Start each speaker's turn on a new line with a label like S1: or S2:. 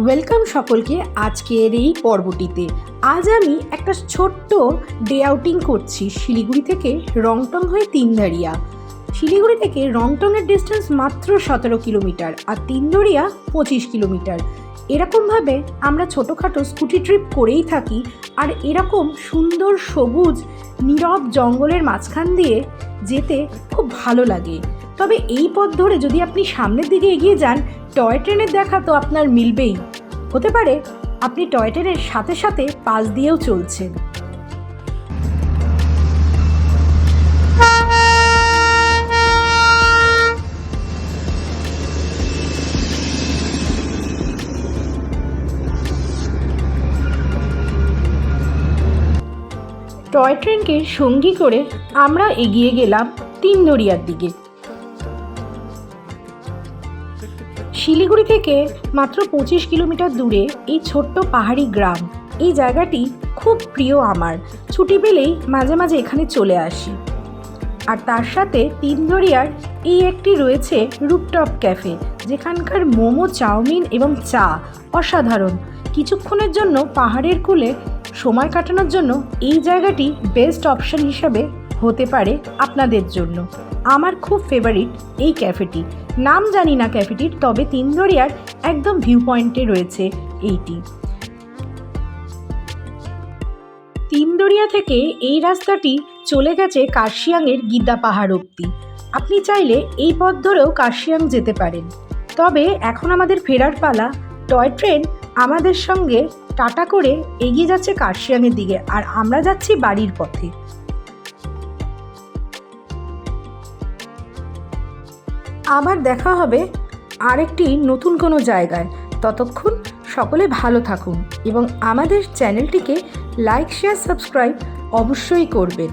S1: Welcome সকলকে আজকের এই পর্বটিতে। আজ আমি একটা ছোট্ট ডে আউটিং করছি শিলিগুড়ি থেকে রংটং হয়ে তিনদারিয়া। শিলিগুড়ি থেকে রংটংয়ের ডিস্টেন্স মাত্র 17 কিলোমিটার আর তিনদারিয়া 25 কিলোমিটার। এরকমভাবে আমরা ছোটোখাটো স্কুটি ট্রিপ করেই থাকি আর এরকম সুন্দর সবুজ নীরব জঙ্গলের মাঝখান দিয়ে যেতে খুব ভালো লাগে। তবে এই পথ ধরে যদি আপনি সামনের দিকে এগিয়ে যান, টয় ট্রেনের দেখা তো আপনার মিলবেই। হতে পারে আপনি টয় ট্রেনের সাথে সাথে পাশ দিয়েও চলছেন। টয় ট্রেনকে সঙ্গী করে আমরা এগিয়ে গেলাম তিনদারিয়ার দিকে। শিলিগুড়ি থেকে মাত্র 25 কিলোমিটার দূরে এই ছোট্ট পাহাড়ি গ্রাম। এই জায়গাটি খুব প্রিয় আমার, ছুটি পেলেই মাঝে মাঝে এখানে চলে আসি। আর তার সাথে তিনদারিয়ার এই একটি রয়েছে রুফটপ ক্যাফে, যেখানকার মোমো, চাউমিন এবং চা অসাধারণ। কিছুক্ষণের জন্য পাহাড়ের কূলে সময় কাটানোর জন্য এই জায়গাটি বেস্ট অপশন হিসাবে হতে পারে আপনাদের জন্য। আমার খুব ফেভারিট এই ক্যাফেটি। নাম জানি না ক্যাফেটির, তবে তিনদারিয়ার একদম ভিউ পয়েন্টে রয়েছে এইটি। তিনদারিয়া থেকে এই রাস্তাটি চলে গেছে কার্শিয়াংয়ের গিদ্দা পাহাড় অবধি। আপনি চাইলে এই পথ ধরেও কার্শিয়াং যেতে পারেন। তবে এখন আমাদের ফেরার পালা। টয় ট্রেন আমাদের সঙ্গে টাটা করে এগিয়ে যাচ্ছে কার্শিয়াংয়ের দিকে, আর আমরা যাচ্ছি বাড়ির পথে। আবার দেখা হবে আরেকটি নতুন কোনো জায়গায়। ততক্ষণ সকলে ভালো থাকুন এবং আমাদের চ্যানেলটিকে লাইক, শেয়ার, সাবস্ক্রাইব অবশ্যই করবেন।